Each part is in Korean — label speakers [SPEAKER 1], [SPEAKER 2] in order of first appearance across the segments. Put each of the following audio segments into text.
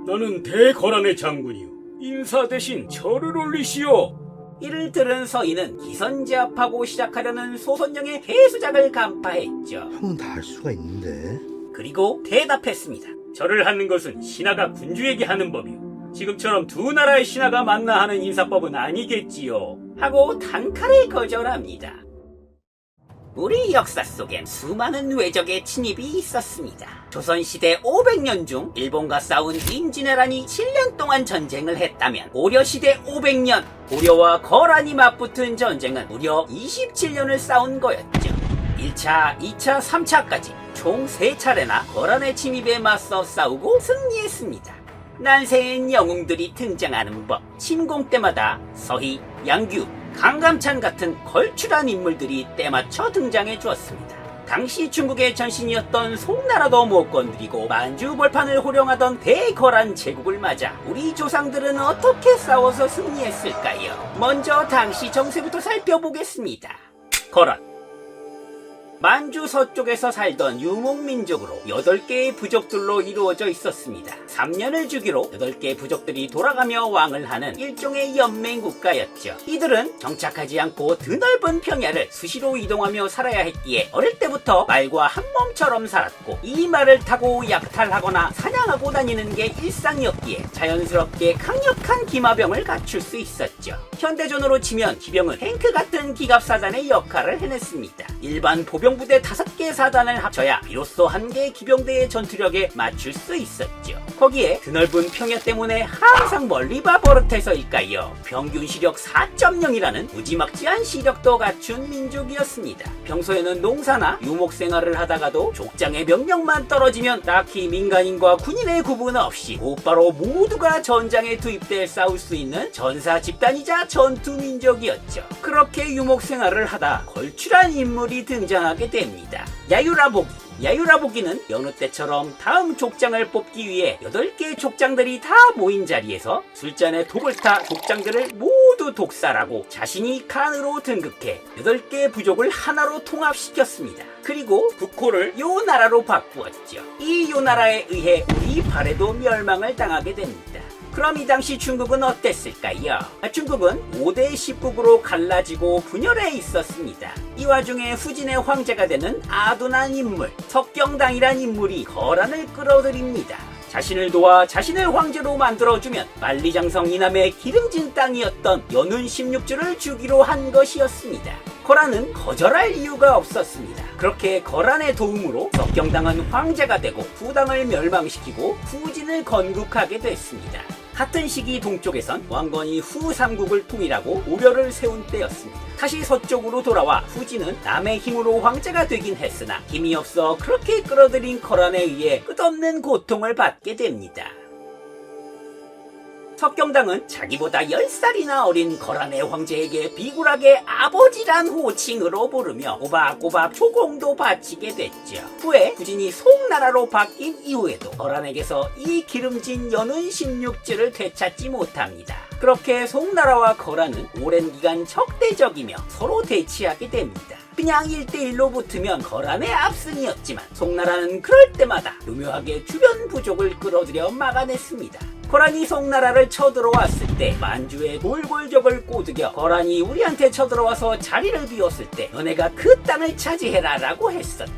[SPEAKER 1] 나는 대거란의 장군이요. 인사 대신 절을 올리시오.
[SPEAKER 2] 이를 들은 서인은 기선제압하고 시작하려는 소선영의 해수작을 간파했죠.
[SPEAKER 3] 형은 다 알 수가 있는데.
[SPEAKER 2] 그리고 대답했습니다.
[SPEAKER 1] 절을 하는 것은 신하가 군주에게 하는 법이요. 지금처럼 두 나라의 신하가 만나 하는 인사법은 아니겠지요.
[SPEAKER 2] 하고 단칼에 거절합니다. 우리 역사 속엔 수많은 외적의 침입이 있었습니다. 조선시대 500년 중 일본과 싸운 임진왜란이 7년 동안 전쟁을 했다면 고려시대 500년, 고려와 거란이 맞붙은 전쟁은 무려 27년을 싸운 거였죠. 1차, 2차, 3차까지 총 3차례나 거란의 침입에 맞서 싸우고 승리했습니다. 난세인 영웅들이 등장하는 법, 침공 때마다 서희, 양규, 강감찬 같은 걸출한 인물들이 때맞춰 등장해 주었습니다. 당시 중국의 전신이었던 송나라도 못 건드리고 만주벌판을 호령하던 대거란 제국을 맞아 우리 조상들은 어떻게 싸워서 승리했을까요? 먼저 당시 정세부터 살펴보겠습니다. 거란 만주 서쪽에서 살던 유목민족으로 8개의 부족들로 이루어져 있었습니다. 3년을 주기로 8개의 부족들이 돌아가며 왕을 하는 일종의 연맹국가였죠. 이들은 정착하지 않고 드넓은 평야를 수시로 이동하며 살아야 했기에 어릴 때부터 말과 한 몸처럼 살았고 이 말을 타고 약탈하거나 사냥하고 다니는 게 일상이었기에 자연스럽게 강력한 기마병을 갖출 수 있었죠. 현대전으로 치면 기병은 탱크 같은 기갑사단의 역할을 해냈습니다. 일반 보병부대 5개 사단을 합쳐야 비로소 한 개의 기병대의 전투력에 맞출 수 있었죠. 거기에 드넓은 평야 때문에 항상 멀리 봐 버릇해서일까요? 평균 시력 4.0이라는 무지막지한 시력도 갖춘 민족이었습니다. 평소에는 농사나 유목 생활을 하다가도 족장의 명령만 떨어지면 딱히 민간인과 군인의 구분 없이 곧바로 모두가 전장에 투입돼 싸울 수 있는 전사 집단이자 전투 민족이었죠. 그렇게 유목 생활을 하다 걸출한 인물이 등장하게 됩니다. 야유라보기. 야유라보기는 여느 때처럼 다음 족장을 뽑기 위해 8개의 족장들이 다 모인 자리에서 술잔에 독을 타 족장들을 모두 독살하고 자신이 칸으로 등극해 8개의 부족을 하나로 통합시켰습니다. 그리고 국호를 요 나라로 바꾸었죠. 이 요 나라에 의해 우리 발해도 멸망을 당하게 됩니다. 그럼 이 당시 중국은 어땠을까요? 중국은 5대 10국으로 갈라지고 분열해 있었습니다. 이 와중에 후진의 황제가 되는 아둔한 인물, 석경당이란 인물이 거란을 끌어들입니다. 자신을 도와 자신을 황제로 만들어주면 만리장성 이남의 기름진 땅이었던 연운 16주를 주기로 한 것이었습니다. 거란은 거절할 이유가 없었습니다. 그렇게 거란의 도움으로 석경당은 황제가 되고 후당을 멸망시키고 후진을 건국하게 됐습니다. 같은 시기 동쪽에선 왕건이 후 3국을 통일하고 우려를 세운 때였습니다. 다시 서쪽으로 돌아와 후진은 남의 힘으로 황제가 되긴 했으나 힘이 없어 그렇게 끌어들인 거란에 의해 끝없는 고통을 받게 됩니다. 석경당은 자기보다 10살이나 어린 거란의 황제에게 비굴하게 아버지란 호칭으로 부르며 꼬박꼬박 초공도 바치게 됐죠. 후에 후진이 송나라로 바뀐 이후에도 거란에게서 이 기름진 연운 16주를 되찾지 못합니다. 그렇게 송나라와 거란은 오랜 기간 적대적이며 서로 대치하게 됩니다. 그냥 1대1로 붙으면 거란의 압승이었지만 송나라는 그럴 때마다 교묘하게 주변 부족을 끌어들여 막아냈습니다. 거란이 송나라를 쳐들어왔을 때 만주의 골골적을 꼬드겨 거란이 우리한테 쳐들어와서 자리를 비웠을 때 너네가 그 땅을 차지해라 라고 했었다.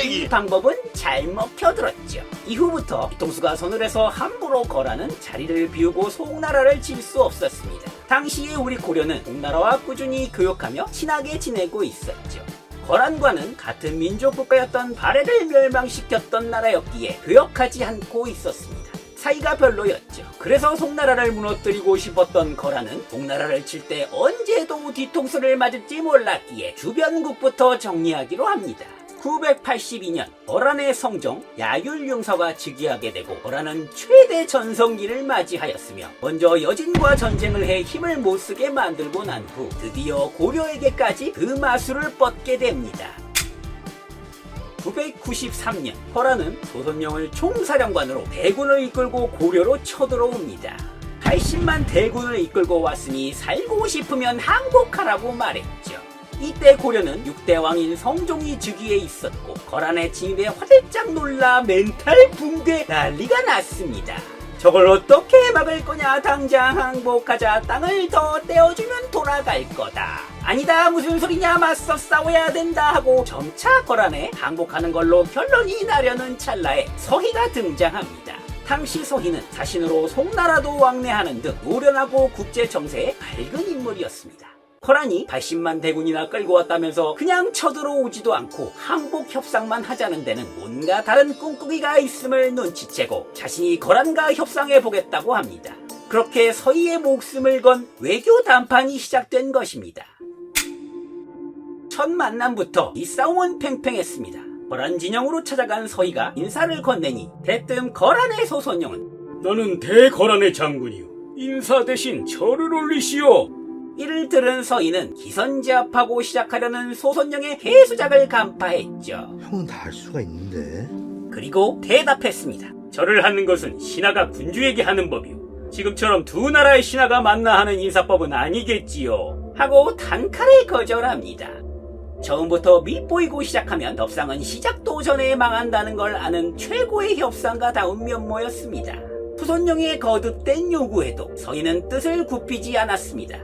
[SPEAKER 2] 이 방법은 잘 먹혀들었죠. 이후부터 뒤통수가 서늘해서 함부로 거란은 자리를 비우고 송나라를 칠 수 없었습니다. 당시에 우리 고려는 송나라와 꾸준히 교역하며 친하게 지내고 있었죠. 거란과는 같은 민족 국가였던 발해를 멸망시켰던 나라였기에 교역하지 않고 있었습니다. 사이가 별로였죠. 그래서 송나라를 무너뜨리고 싶었던 거란은 송나라를 칠 때 언제도 뒤통수를 맞을지 몰랐기에 주변국부터 정리하기로 합니다. 982년 거란의 성종 야율융서가 즉위하게 되고 거란은 최대 전성기를 맞이하였으며 먼저 여진과 전쟁을 해 힘을 못쓰게 만들고 난 후 드디어 고려에게까지 그 마술을 뻗게 됩니다. 993년 거란은 소선영을 총사령관으로 대군을 이끌고 고려로 쳐들어옵니다. 80만 대군을 이끌고 왔으니 살고 싶으면 항복하라고 말했죠. 이때 고려는 6대 왕인 성종이 즉위해 있었고 거란의 침입에 화들짝 놀라 멘탈 붕괴 난리가 났습니다. 저걸 어떻게 막을 거냐. 당장 항복하자. 땅을 더 떼어주면 돌아갈 거다. 아니다, 무슨 소리냐, 맞서 싸워야 된다 하고 점차 거란에 항복하는 걸로 결론이 나려는 찰나에 서희가 등장합니다. 당시 서희는 자신으로 송나라도 왕래하는 등 노련하고 국제 정세에 밝은 인물이었습니다. 거란이 80만 대군이나 끌고 왔다면서 그냥 쳐들어오지도 않고 항복 협상만 하자는 데는 뭔가 다른 꿍꿍이가 있음을 눈치채고 자신이 거란과 협상해 보겠다고 합니다. 그렇게 서희의 목숨을 건 외교談判이 시작된 것입니다. 첫 만남부터 이 싸움은 팽팽했습니다. 거란 진영으로 찾아간 서희가 인사를 건네니 대뜸 거란의 소선영은
[SPEAKER 1] 너는 대거란의 장군이요. 인사 대신 절을 올리시오.
[SPEAKER 2] 이를 들은 서희는 기선제압하고 시작하려는 소선영의 해수작을 간파했죠.
[SPEAKER 3] 형은 다 알 수가 있는데.
[SPEAKER 2] 그리고 대답했습니다.
[SPEAKER 1] 절을 하는 것은 신하가 군주에게 하는 법이요. 지금처럼 두 나라의 신하가 만나 하는 인사법은 아니겠지요.
[SPEAKER 2] 하고 단칼에 거절합니다. 처음부터 밉보이고 시작하면 협상은 시작도 전에 망한다는 걸 아는 최고의 협상가다운 면모였습니다. 소선영의 거듭된 요구에도 서희는 뜻을 굽히지 않았습니다.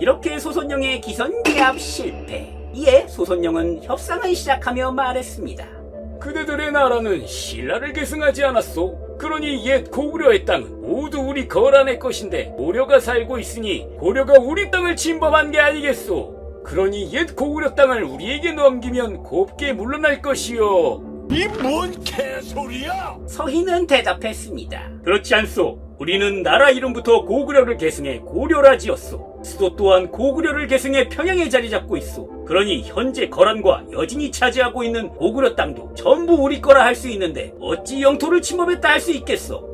[SPEAKER 2] 이렇게 소선영의 기선제압 실패. 이에 소선영은 협상을 시작하며 말했습니다.
[SPEAKER 1] 그대들의 나라는 신라를 계승하지 않았소. 그러니 옛 고구려의 땅은 모두 우리 거란의 것인데 고려가 살고 있으니 고려가 우리 땅을 침범한 게 아니겠소. 그러니 옛 고구려 땅을 우리에게 넘기면 곱게 물러날 것이요.
[SPEAKER 4] 이 뭔 개소리야?
[SPEAKER 2] 서희는 대답했습니다.
[SPEAKER 1] 그렇지 않소. 우리는 나라 이름부터 고구려를 계승해 고려라 지었소. 수도 또한 고구려를 계승해 평양에 자리 잡고 있소. 그러니 현재 거란과 여진이 차지하고 있는 고구려 땅도 전부 우리 거라 할 수 있는데 어찌 영토를 침범했다 할 수 있겠소.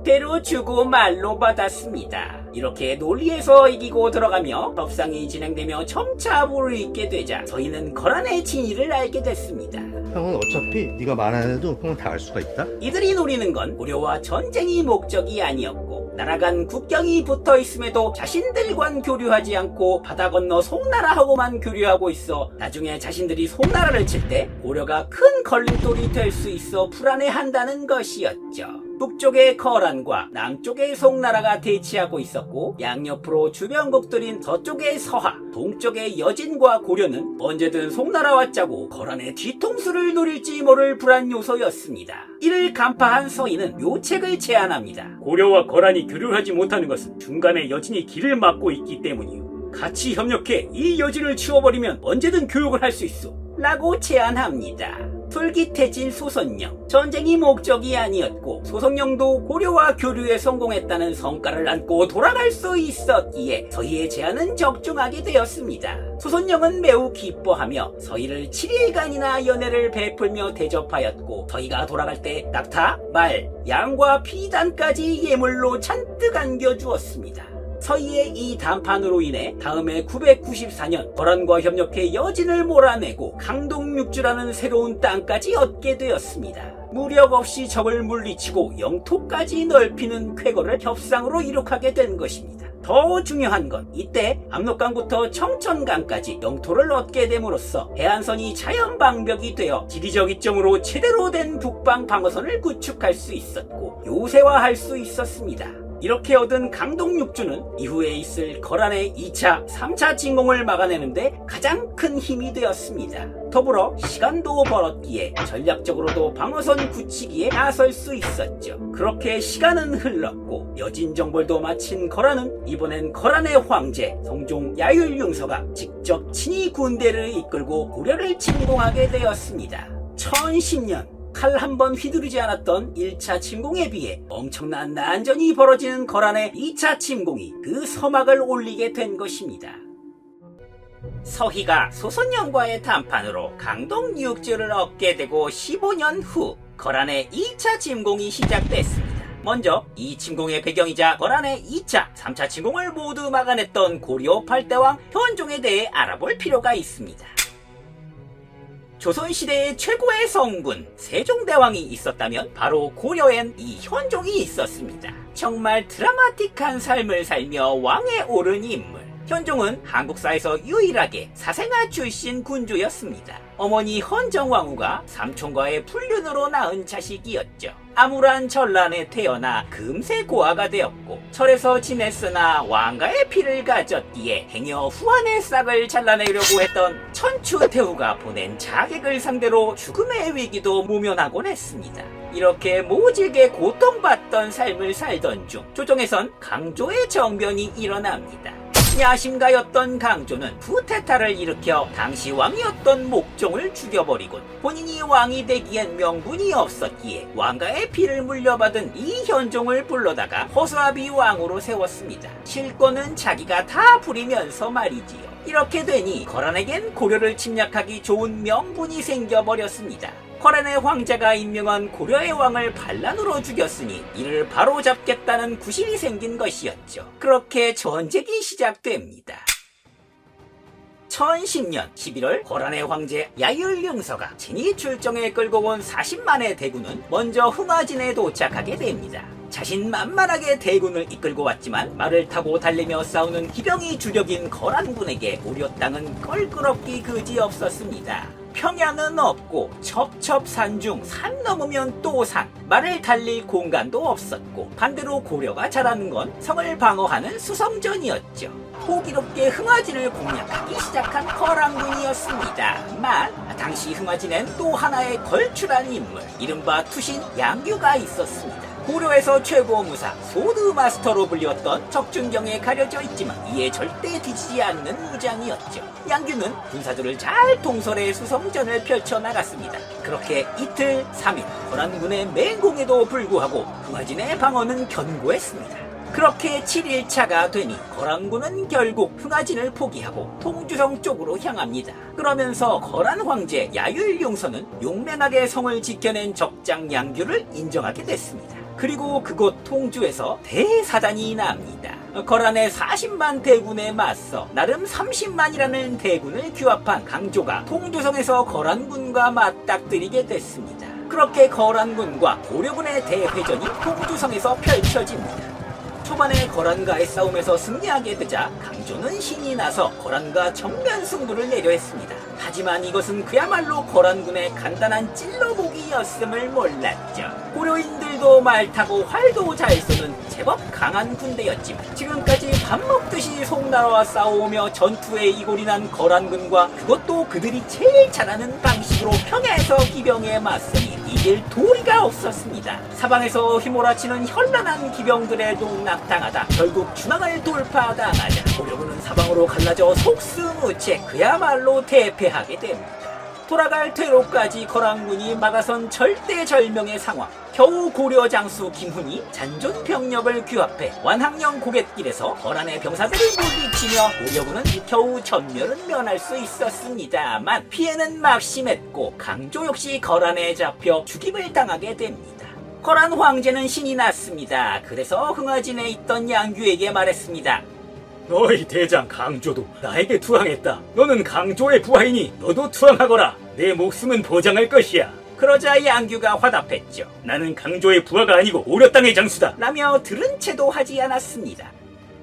[SPEAKER 2] 때로 주고 말로 받았습니다. 이렇게 논리에서 이기고 들어가며 협상이 진행되며 점차 불을 잇게 되자 저희는 거란의 진위를 알게 됐습니다.
[SPEAKER 3] 형은 어차피 네가 말 안 해도 형은 다 알 수가 있다.
[SPEAKER 2] 이들이 노리는 건 고려와 전쟁이 목적이 아니었고 나라 간 국경이 붙어 있음에도 자신들과는 교류하지 않고 바다 건너 송나라하고만 교류하고 있어 나중에 자신들이 송나라를 칠 때 고려가 큰 걸림돌이 될 수 있어 불안해한다는 것이었죠. 북쪽의 거란과 남쪽의 송나라가 대치하고 있었고 양옆으로 주변국들인 서쪽의 서하, 동쪽의 여진과 고려는 언제든 송나라와 짜고 거란의 뒤통수를 노릴지 모를 불안 요소였습니다. 이를 간파한 서희는 묘책을 제안합니다.
[SPEAKER 1] 고려와 거란이 교류하지 못하는 것은 중간에 여진이 길을 막고 있기 때문이요. 같이 협력해 이 여진을 치워버리면 언제든 교육을 할 수 있어.
[SPEAKER 2] 라고 제안합니다. 솔깃해진 소선영. 전쟁이 목적이 아니었고 소선영도 고려와 교류에 성공했다는 성과를 안고 돌아갈 수 있었기에 서희의 제안은 적중하게 되었습니다. 소선영은 매우 기뻐하며 서희를 7일간이나 연애를 베풀며 대접하였고 서희가 돌아갈 때 낙타, 말, 양과 피단까지 예물로 잔뜩 안겨주었습니다. 서희의 이談判으로 인해 다음해 994년 거란과 협력해 여진을 몰아내고 강동육주라는 새로운 땅까지 얻게 되었습니다. 무력 없이 적을 물리치고 영토까지 넓히는 쾌거를 협상으로 이룩하게 된 것입니다. 더 중요한 건 이때 압록강부터 청천강까지 영토를 얻게 됨으로써 해안선이 자연방벽이 되어 지리적 이점으로 제대로 된 북방 방어선을 구축할 수 있었고 요새화할 수 있었습니다. 이렇게 얻은 강동육주는 이후에 있을 거란의 2차, 3차 진공을 막아내는데 가장 큰 힘이 되었습니다. 더불어 시간도 벌었기에 전략적으로도 방어선 굳히기에 나설 수 있었죠. 그렇게 시간은 흘렀고 여진정벌도 마친 거란은 이번엔 거란의 황제 성종 야율융서가 직접 친히 군대를 이끌고 고려를 침공하게 되었습니다. 1010년 칼 한 번 휘두르지 않았던 1차 침공에 비해 엄청난 난전이 벌어지는 거란의 2차 침공이 그 서막을 올리게 된 것입니다. 서희가 소선영과의談判으로 강동육주를 얻게 되고 15년 후 거란의 2차 침공이 시작됐습니다. 먼저 이 침공의 배경이자 거란의 2차, 3차 침공을 모두 막아냈던 고려 8대왕 현종에 대해 알아볼 필요가 있습니다. 조선시대의 최고의 성군 세종대왕이 있었다면 바로 고려엔 이 현종이 있었습니다. 정말 드라마틱한 삶을 살며 왕에 오른 인물. 현종은 한국사에서 유일하게 사생아 출신 군주였습니다. 어머니 헌정왕후가 삼촌과의 불륜으로 낳은 자식이었죠. 암울한 전란에 태어나 금세 고아가 되었고 철에서 지냈으나 왕가의 피를 가졌기에 행여 후한의 싹을 잘라내려고 했던 천추태후가 보낸 자객을 상대로 죽음의 위기도 모면하곤 했습니다. 이렇게 모질게 고통받던 삶을 살던 중 조정에선 강조의 정변이 일어납니다. 야심가였던 강조는 쿠데타를 일으켜 당시 왕이었던 목종을 죽여버리곤 본인이 왕이 되기엔 명분이 없었기에 왕가의 피를 물려받은 이현종을 불러다가 허수아비 왕으로 세웠습니다. 실권은 자기가 다 부리면서 말이지요. 이렇게 되니 거란에겐 고려를 침략하기 좋은 명분이 생겨버렸습니다. 거란의 황제가 임명한 고려의 왕을 반란으로 죽였으니 이를 바로잡겠다는 구실이 생긴 것이었죠. 그렇게 전쟁이 시작됩니다. 1010년 11월 거란의 황제 야율령서가 진이 출정에 끌고 온 40만의 대군은 먼저 흥화진에 도착하게 됩니다. 자신만만하게 대군을 이끌고 왔지만 말을 타고 달리며 싸우는 기병이 주력인 거란군에게 고려 땅은 껄끄럽기 그지없었습니다. 평야는 없고 첩첩산 중 산 넘으면 또 산, 말을 달릴 공간도 없었고 반대로 고려가 잘하는 건 성을 방어하는 수성전이었죠. 호기롭게 흥화진을 공략하기 시작한 거란군이었습니다만 당시 흥화진엔 또 하나의 걸출한 인물, 이른바 투신 양규가 있었습니다. 고려에서 최고 무사 소드마스터로 불렸던 적준경에 가려져 있지만 이에 절대 뒤지지 않는 무장이었죠. 양규는 군사들을 잘 통솔해 수성전을 펼쳐나갔습니다. 그렇게 이틀 3일 거란군의 맹공에도 불구하고 흥화진의 방어는 견고했습니다. 그렇게 7일차가 되니 거란군은 결국 흥화진을 포기하고 통주성 쪽으로 향합니다. 그러면서 거란 황제 야율용서는 용맹하게 성을 지켜낸 적장 양규를 인정하게 됐습니다. 그리고 그곳 통주에서 대사단이 납니다. 거란의 40만 대군에 맞서 나름 30만이라는 대군을 규합한 강조가 통주성에서 거란군과 맞닥뜨리게 됐습니다. 그렇게 거란군과 고려군의 대회전이 통주성에서 펼쳐집니다. 초반에 거란과의 싸움에서 승리하게 되자 강조는 신이 나서 거란과 정면 승부를 내려 했습니다. 하지만 이것은 그야말로 거란군의 간단한 찔러보기였음을 몰랐죠. 고려인들도 말 타고 활도 잘 쏘는 제법 강한 군대였지만 지금까지 밥 먹듯이 송나라와 싸우며 전투에 이골이 난 거란군과 그것도 그들이 제일 잘하는 방식으로 평야에서 기병에 맞서니 이길 도리가 없었습니다. 사방에서 휘몰아치는 현란한 기병들에 농락당하다 결국 중앙을 돌파당하자 고려군은 사방으로 갈라져 속수무책 그야말로 대패하게 됩니다. 돌아갈 퇴로까지 거란군이 막아선 절대절명의 상황. 겨우 고려 장수 김훈이 잔존 병력을 규합해 완항령 고갯길에서 거란의 병사들을 물리치며 고려군은 겨우 전멸은 면할 수 있었습니다만 피해는 막심했고 강조 역시 거란에 잡혀 죽임을 당하게 됩니다. 거란 황제는 신이 났습니다. 그래서 흥화진에 있던 양규에게 말했습니다.
[SPEAKER 1] 너희 대장 강조도 나에게 투항했다. 너는 강조의 부하이니 너도 투항하거라. 내 목숨은 보장할 것이야.
[SPEAKER 2] 그러자 양규가 화답했죠.
[SPEAKER 1] 나는 강조의 부하가 아니고 오려 땅의 장수다.
[SPEAKER 2] 라며 들은 채도 하지 않았습니다.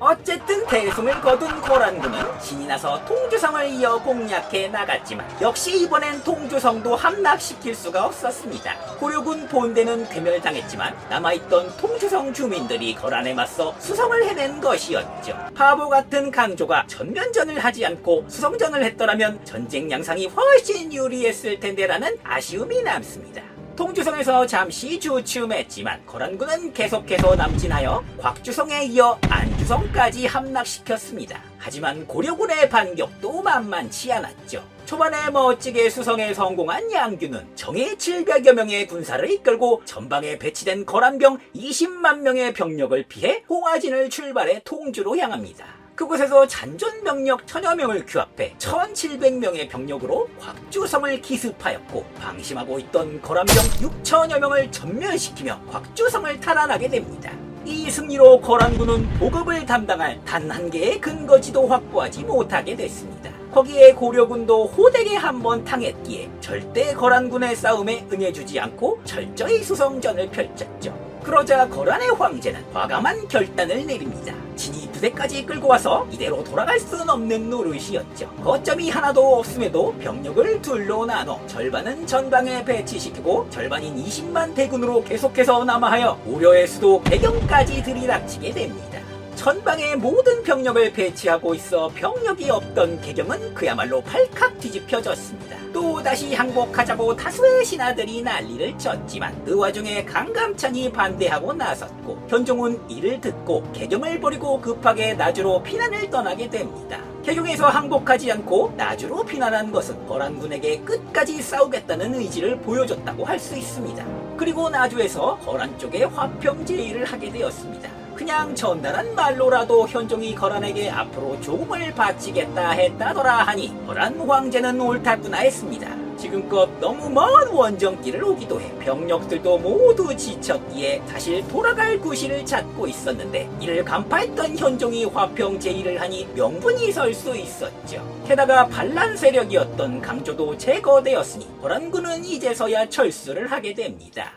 [SPEAKER 2] 어쨌든 대승을 거둔 거란군은 신이 나서 통주성을 이어 공략해 나갔지만 역시 이번엔 통주성도 함락시킬 수가 없었습니다. 고려군 본대는 괴멸당했지만 남아있던 통주성 주민들이 거란에 맞서 수성을 해낸 것이었죠. 바보 같은 강조가 전면전을 하지 않고 수성전을 했더라면 전쟁 양상이 훨씬 유리했을 텐데라는 아쉬움이 남습니다. 통주성에서 잠시 주춤했지만 거란군은 계속해서 남진하여 곽주성에 이어 안주성까지 함락시켰습니다. 하지만 고려군의 반격도 만만치 않았죠. 초반에 멋지게 수성에 성공한 양규는 정예 700여 명의 군사를 이끌고 전방에 배치된 거란병 20만 명의 병력을 피해 홍화진을 출발해 통주로 향합니다. 그곳에서 잔존 병력 1000여 명을 규합해 1700명의 병력으로 곽주성을 기습하였고 방심하고 있던 거란병 6000여 명을 전멸시키며 곽주성을 탈환하게 됩니다. 이 승리로 거란군은 보급을 담당할 단 한 개의 근거지도 확보하지 못하게 됐습니다. 거기에 고려군도 호되게 한번 당했기에 절대 거란군의 싸움에 응해주지 않고 철저히 수성전을 펼쳤죠. 그러자 거란의 황제는 과감한 결단을 내립니다. 진이 부대까지 끌고 와서 이대로 돌아갈 수는 없는 노릇이었죠. 거점이 하나도 없음에도 병력을 둘로 나눠 절반은 전방에 배치시키고 절반인 20만 대군으로 계속해서 남하하여 고려의 수도 개경까지 들이닥치게 됩니다. 전방에 모든 병력을 배치하고 있어 병력이 없던 개경은 그야말로 발칵 뒤집혀졌습니다. 또다시 항복하자고 다수의 신하들이 난리를 쳤지만 그 와중에 강감찬이 반대하고 나섰고 현종은 이를 듣고 개경을 버리고 급하게 나주로 피난을 떠나게 됩니다. 개경에서 항복하지 않고 나주로 피난한 것은 거란군에게 끝까지 싸우겠다는 의지를 보여줬다고 할 수 있습니다. 그리고 나주에서 거란 쪽에 화평제의를 하게 되었습니다. 그냥 전달한 말로라도 현종이 거란에게 앞으로 조공을 바치겠다 했다더라 하니 거란 황제는 옳다구나 했습니다. 지금껏 너무 먼 원정길을 오기도 해 병력들도 모두 지쳤기에 사실 돌아갈 구실을 찾고 있었는데 이를 간파했던 현종이 화평제의를 하니 명분이 설 수 있었죠. 게다가 반란 세력이었던 강조도 제거되었으니 거란군은 이제서야 철수를 하게 됩니다.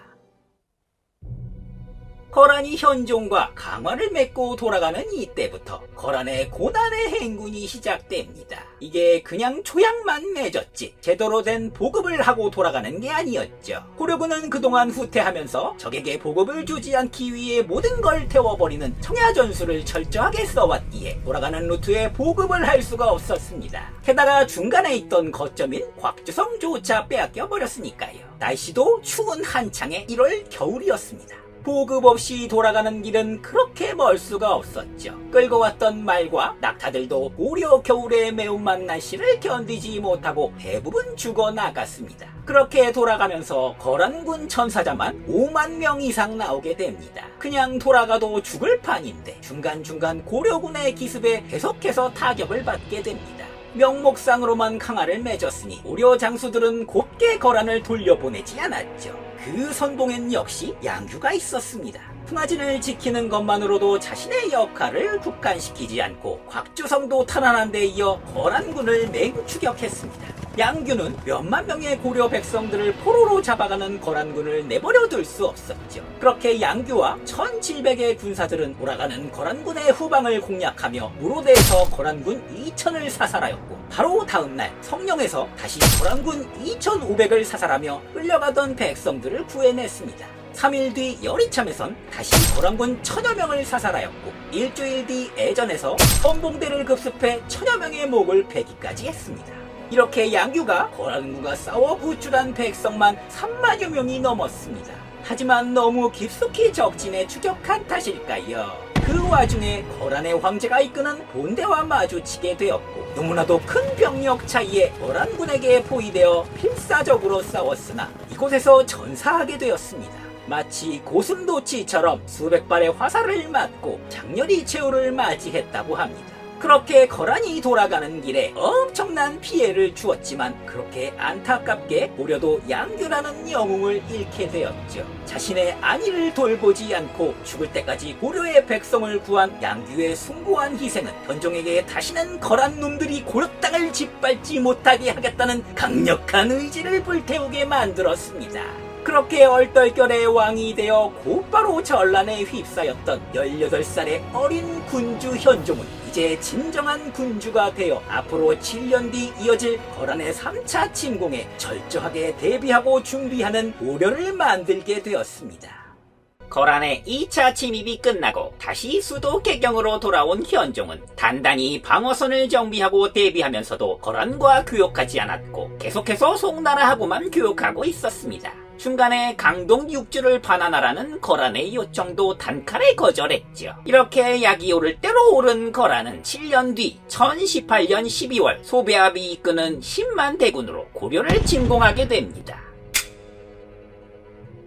[SPEAKER 2] 거란이 현종과 강화를 맺고 돌아가는 이때부터 거란의 고난의 행군이 시작됩니다. 이게 그냥 초약만 맺었지 제대로 된 보급을 하고 돌아가는 게 아니었죠. 고려군은 그동안 후퇴하면서 적에게 보급을 주지 않기 위해 모든 걸 태워버리는 청야전술을 철저하게 써왔기에 돌아가는 루트에 보급을 할 수가 없었습니다. 게다가 중간에 있던 거점인 곽주성조차 빼앗겨 버렸으니까요. 날씨도 추운 한창의 1월 겨울이었습니다. 보급 없이 돌아가는 길은 그렇게 멀 수가 없었죠. 끌고 왔던 말과 낙타들도 고려 겨울의 매운맛 날씨를 견디지 못하고 대부분 죽어나갔습니다. 그렇게 돌아가면서 거란군 천사자만 5만 명 이상 나오게 됩니다. 그냥 돌아가도 죽을 판인데 중간중간 고려군의 기습에 계속해서 타격을 받게 됩니다. 명목상으로만 강화를 맺었으니 고려 장수들은 곱게 거란을 돌려보내지 않았죠. 그 선봉엔 역시 양규가 있었습니다. 풍화진을 지키는 것만으로도 자신의 역할을 국한시키지 않고 곽주성도 탈환한 데 이어 거란군을 맹추격했습니다. 양규는 몇만 명의 고려 백성들을 포로로 잡아가는 거란군을 내버려둘 수 없었죠. 그렇게 양규와 1700의 군사들은 돌아가는 거란군의 후방을 공략하며 무로대에서 거란군 2000을 사살하였고 바로 다음날 성령에서 다시 거란군 2500을 사살하며 끌려가던 백성들을 구해냈습니다. 3일 뒤 여리참에선 다시 거란군 1000여 명을 사살하였고 일주일 뒤 애전에서 선봉대를 급습해 1000여 명의 목을 베기까지 했습니다. 이렇게 양규가 거란군과 싸워 구출한 백성만 3만여 명이 넘었습니다. 하지만 너무 깊숙이 적진에 추격한 탓일까요? 그 와중에 거란의 황제가 이끄는 본대와 마주치게 되었고 너무나도 큰 병력 차이에 거란군에게 포위되어 필사적으로 싸웠으나 이곳에서 전사하게 되었습니다. 마치 고슴도치처럼 수백 발의 화살을 맞고 장렬히 최후를 맞이했다고 합니다. 그렇게 거란이 돌아가는 길에 엄청난 피해를 주었지만 그렇게 안타깝게 고려도 양규라는 영웅을 잃게 되었죠. 자신의 안위를 돌보지 않고 죽을 때까지 고려의 백성을 구한 양규의 숭고한 희생은 현종에게 다시는 거란 놈들이 고려 땅을 짓밟지 못하게 하겠다는 강력한 의지를 불태우게 만들었습니다. 그렇게 얼떨결에 왕이 되어 곧바로 전란에 휩싸였던 18살의 어린 군주 현종은 이제 진정한 군주가 되어 앞으로 7년 뒤 이어질 거란의 3차 침공에 철저하게 대비하고 준비하는 고려를 만들게 되었습니다. 거란의 2차 침입이 끝나고 다시 수도 개경으로 돌아온 현종은 단단히 방어선을 정비하고 대비하면서도 거란과 교역하지 않았고 계속해서 송나라하고만 교역하고 있었습니다. 중간에 강동 6주를 반환하라는 거란의 요청도 단칼에 거절했죠. 이렇게 약이 오를 대로 오른 거란은 7년 뒤 1018년 12월 소배압이 이끄는 10만 대군으로 고려를 침공하게 됩니다.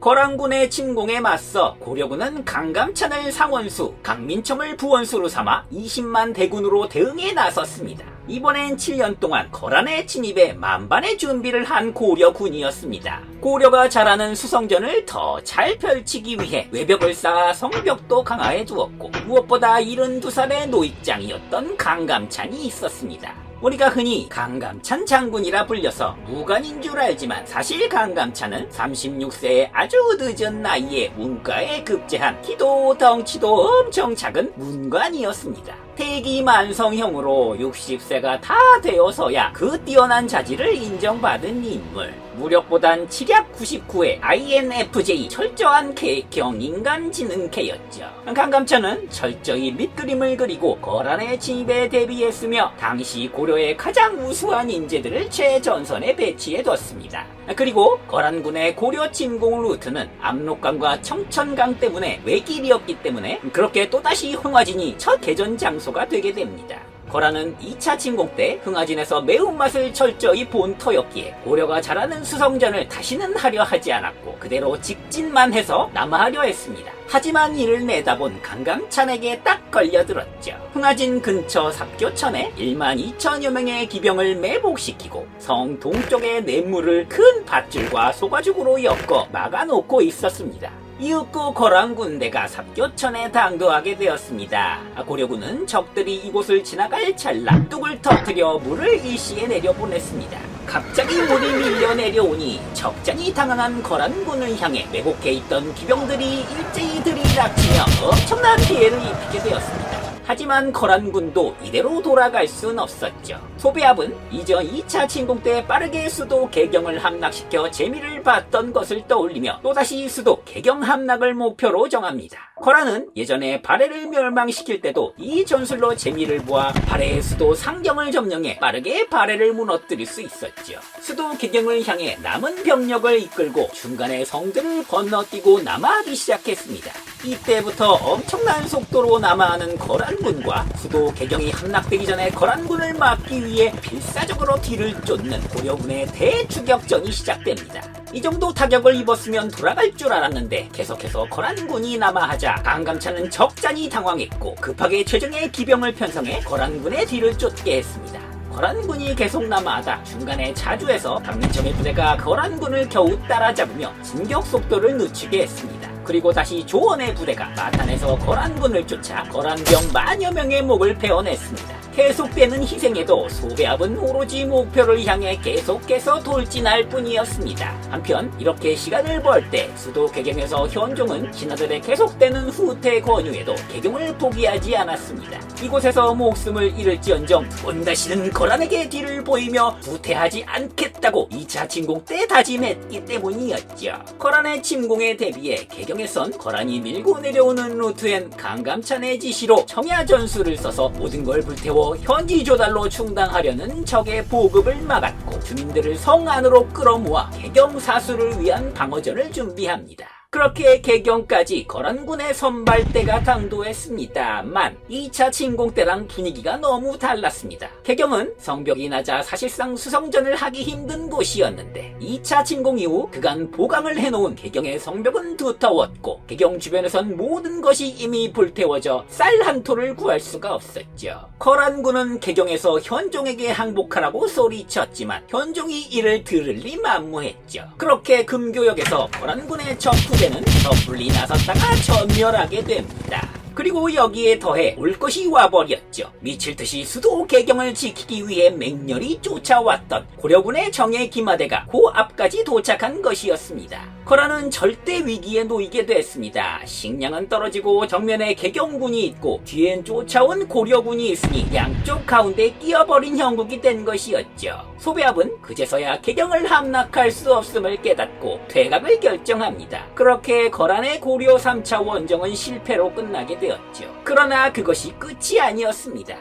[SPEAKER 2] 거란군의 침공에 맞서 고려군은 강감찬을 상원수, 강민청을 부원수로 삼아 20만 대군으로 대응에 나섰습니다. 이번엔 7년 동안 거란의 침입에 만반의 준비를 한 고려군이었습니다. 고려가 잘하는 수성전을 더 잘 펼치기 위해 외벽을 쌓아 성벽도 강화해 두었고 무엇보다 72살의 노익장이었던 강감찬이 있었습니다. 우리가 흔히 강감찬 장군이라 불려서 무관인 줄 알지만 사실 강감찬은 36세의 아주 늦은 나이에 문과에 급제한 키도 덩치도 엄청 작은 문관이었습니다. 태기만성형으로 60세가 다 되어서야 그 뛰어난 자질을 인정받은 인물. 무력보단 치략 99의 INFJ 철저한 계획형 인간지능캐였죠. 강감찬은 철저히 밑그림을 그리고 거란의 진입에 대비했으며 당시 고려의 가장 우수한 인재들을 최전선에 배치해뒀습니다. 그리고 거란군의 고려 침공 루트는 압록강과 청천강 때문에 외길이었기 때문에 그렇게 또다시 흥화진이 첫 개전 장소가 되게 됩니다. 거란은 2차 침공 때 흥화진에서 매운맛을 철저히 본 터였기에 고려가 잘하는 수성전을 다시는 하려 하지 않았고 그대로 직진만 해서 남하하려 했습니다. 하지만 이를 내다본 강감찬에게 딱 걸려들었죠. 흥화진 근처 삽교천에 1만 2천여 명의 기병을 매복시키고 성 동쪽의 냇물을 큰 밧줄과 소가죽으로 엮어 막아놓고 있었습니다. 이윽고 거란 군대가 삽교천에 당도하게 되었습니다. 고려군은 적들이 이곳을 지나갈 찰나 뚝을 터뜨려 물을 일시에 내려보냈습니다. 갑자기 물이 밀려 내려오니 적잖이 당황한 거란군을 향해 매복해 있던 기병들이 일제히 들이닥치며 엄청난 피해를 입히게 되었습니다. 하지만 거란군도 이대로 돌아갈 순 없었죠. 소배합은 이전 2차 침공 때 빠르게 수도 개경을 함락시켜 재미를 봤던 것을 떠올리며 또다시 수도 개경 함락을 목표로 정합니다. 거란은 예전에 발해를 멸망시킬 때도 이 전술로 재미를 보아 발해의 수도 상경을 점령해 빠르게 발해를 무너뜨릴 수 있었죠. 수도 개경을 향해 남은 병력을 이끌고 중간에 성들을 건너뛰고 남하하기 시작했습니다. 이때부터 엄청난 속도로 남하하는 거란군과 수도 개경이 함락되기 전에 거란군을 막기 위해 필사적으로 뒤를 쫓는 고려군의 대추격전이 시작됩니다. 이 정도 타격을 입었으면 돌아갈 줄 알았는데 계속해서 거란군이 남하하자 강감찬은 적잖이 당황했고 급하게 최정예 기병을 편성해 거란군의 뒤를 쫓게 했습니다. 거란군이 계속 남하하다 중간에 자주에서 박민청의 부대가 거란군을 겨우 따라잡으며 진격 속도를 늦추게 했습니다. 그리고 다시 조원의 부대가 마탄에서 거란군을 쫓아 거란병 만여 명의 목을 베어냈습니다. 계속되는 희생에도 소배합은 오로지 목표를 향해 계속해서 돌진할 뿐이었습니다. 한편 이렇게 시간을 벌 때 수도 개경에서 현종은 신하들의 계속되는 후퇴 권유에도 개경을 포기하지 않았습니다. 이곳에서 목숨을 잃을지언정 온다시는 거란에게 뒤를 보이며 후퇴하지 않겠다고 2차 침공 때 다짐했기 때문이었죠. 거란의 침공에 대비해 개경에선 거란이 밀고 내려오는 루트엔 강감찬의 지시로 청야 전술을 써서 모든 걸 불태워 현지 조달로 충당하려는 적의 보급을 막았고 주민들을 성 안으로 끌어모아 개경 사수를 위한 방어전을 준비합니다. 그렇게 개경까지 거란군의 선발대가 당도했습니다만 2차 침공 때랑 분위기가 너무 달랐습니다. 개경은 성벽이 낮아 사실상 수성전을 하기 힘든 곳이었는데 2차 침공 이후 그간 보강을 해놓은 개경의 성벽은 두터웠고 개경 주변에선 모든 것이 이미 불태워져 쌀 한 톨을 구할 수가 없었죠. 거란군은 개경에서 현종에게 항복하라고 소리쳤지만 현종이 이를 들을 리 만무했죠. 그렇게 금교역에서 거란군의 첫 부대는 섣불리 나섰다가 전멸하게 됩니다. 그리고 여기에 더해 올 것이 와버렸죠. 미칠 듯이 수도 개경을 지키기 위해 맹렬히 쫓아왔던 고려군의 정예 기마대가 그 앞까지 도착한 것이었습니다. 거란은 절대 위기에 놓이게 됐습니다. 식량은 떨어지고 정면에 개경군이 있고 뒤엔 쫓아온 고려군이 있으니 양쪽 가운데 끼어버린 형국이 된 것이었죠. 소배합은 그제서야 개경을 함락할 수 없음을 깨닫고 퇴각을 결정합니다. 그렇게 거란의 고려 3차 원정은 실패로 끝나게 되었죠. 그러나 그것이 끝이 아니었습니다.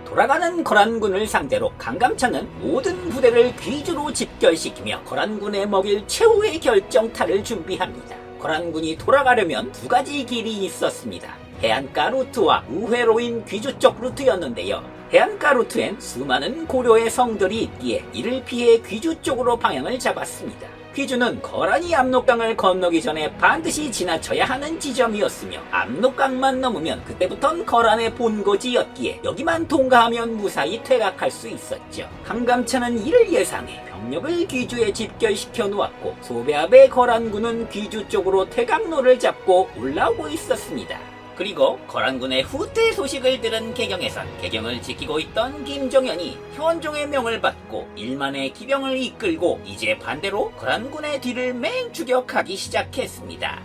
[SPEAKER 2] 돌아가는 거란군을 상대로 강감찬은 모든 부대를 귀주로 집결시키며 거란군에 먹일 최후의 결정타를 준비합니다. 거란군이 돌아가려면 두 가지 길이 있었습니다. 해안가 루트와 우회로인 귀주 쪽 루트였는데요. 해안가 루트엔 수많은 고려의 성들이 있기에 이를 피해 귀주 쪽으로 방향을 잡았습니다. 귀주는 거란이 압록강을 건너기 전에 반드시 지나쳐야 하는 지점이었으며 압록강만 넘으면 그때부턴 거란의 본거지였기에 여기만 통과하면 무사히 퇴각할 수 있었죠. 강감찬은 이를 예상해 병력을 귀주에 집결시켜 놓았고 소배합의 거란군은 귀주 쪽으로 퇴각로를 잡고 올라오고 있었습니다. 그리고 거란군의 후퇴 소식을 들은 개경에선 개경을 지키고 있던 김종현이 현종의 명을 받고 1만의 기병을 이끌고 이제 반대로 거란군의 뒤를 맹추격하기 시작했습니다.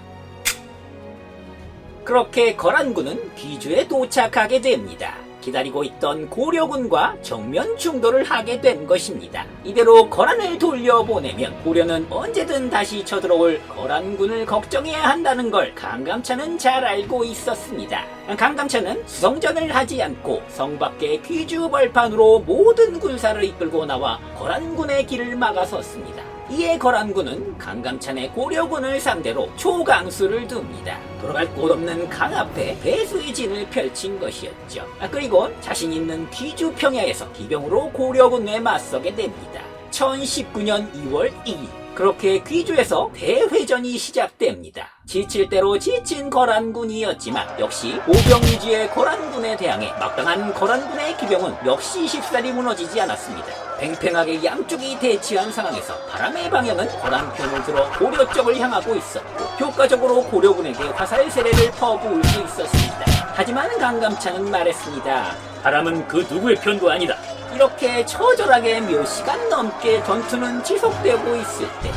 [SPEAKER 2] 그렇게 거란군은 귀주에 도착하게 됩니다. 기다리고 있던 고려군과 정면 충돌을 하게 된 것입니다. 이대로 거란을 돌려보내면 고려는 언제든 다시 쳐들어올 거란군을 걱정해야 한다는 걸 강감찬은 잘 알고 있었습니다. 강감찬은 수성전을 하지 않고 성 밖의 귀주 벌판으로 모든 군사를 이끌고 나와 거란군의 길을 막아섰습니다. 이에 거란군은 강감찬의 고려군을 상대로 초강수를 둡니다. 돌아갈 곳 없는 강 앞에 배수의 진을 펼친 것이었죠. 그리고 자신 있는 귀주 평야에서 기병으로 고려군에 맞서게 됩니다. 1019년 2월 2일 그렇게 귀주에서 대회전이 시작됩니다. 지칠 대로 지친 거란군이었지만 역시 오병이지의 거란군에 대항해 막강한 거란군의 기병은 역시 쉽사리 무너지지 않았습니다. 팽팽하게 양쪽이 대치한 상황에서 바람의 방향은 거란 편을 들어 고려 쪽을 향하고 있었고 효과적으로 고려군에게 화살 세례를 퍼부을 수 있었습니다. 하지만 강감찬은 말했습니다.
[SPEAKER 1] 바람은 그 누구의 편도 아니다.
[SPEAKER 2] 이렇게 처절하게 몇 시간 넘게 전투는 지속되고 있을 때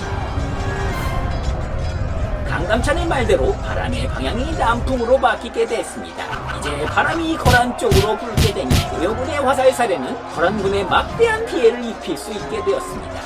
[SPEAKER 2] 강감찬의 말대로 바람의 방향이 남풍으로 바뀌게 됐습니다. 이제 바람이 거란 쪽으로 불게 되니 고려군의 화살살에는 거란군에 막대한 피해를 입힐 수 있게 되었습니다.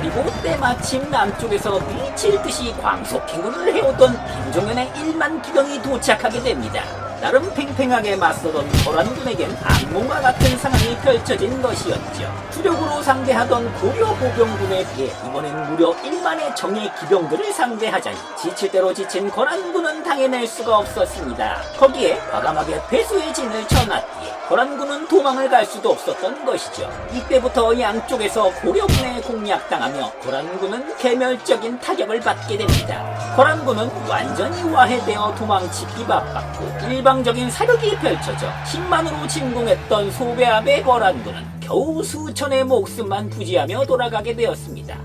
[SPEAKER 2] 그리고 때마침 남쪽에서 미칠 듯이 광속행군을 해오던 김종현의 1만 기병이 도착하게 됩니다. 나름 팽팽하게 맞서던 거란군에겐 악몽과 같은 상황이 펼쳐진 것이었죠. 주력으로 상대하던 고려 보병군에 비해 이번엔 무려 1만의 정예 기병들을 상대하자니 지칠 대로 지친 거란군은 당해낼 수가 없었습니다. 거기에 과감하게 배수의 진을 쳐놨기에 거란군은 도망을 갈 수도 없었던 것이죠. 이때부터 양쪽에서 고려군에 공략당하며 거란군은 개멸적인 타격을 받게 됩니다. 거란군은 완전히 와해되어 도망치기 바빴고 일방적인 사격이 펼쳐져 10만으로 침공했던 소배압의 거란군은 겨우 수천의 목숨만 부지하며 돌아가게 되었습니다.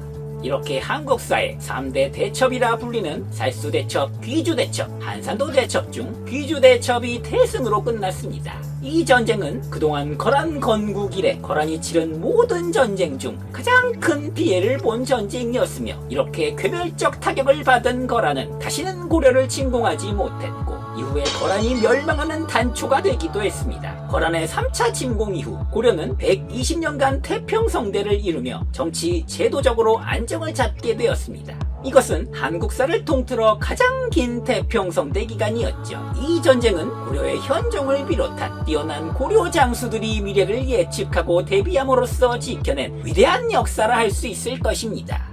[SPEAKER 2] 이렇게 한국사의 3대 대첩이라 불리는 살수대첩, 귀주대첩, 한산도 대첩 중 귀주대첩이 대승으로 끝났습니다. 이 전쟁은 그동안 거란 건국 이래 거란이 치른 모든 전쟁 중 가장 큰 피해를 본 전쟁이었으며 이렇게 괴멸적 타격을 받은 거란은 다시는 고려를 침공하지 못했고 이후에 거란이 멸망하는 단초가 되기도 했습니다. 거란의 3차 침공 이후 고려는 120년간 태평성대를 이루며 정치 제도적으로 안정을 잡게 되었습니다. 이것은 한국사를 통틀어 가장 긴 태평성대 기간이었죠. 이 전쟁은 고려의 현종을 비롯한 뛰어난 고려 장수들이 미래를 예측하고 대비함으로써 지켜낸 위대한 역사라 할 수 있을 것입니다.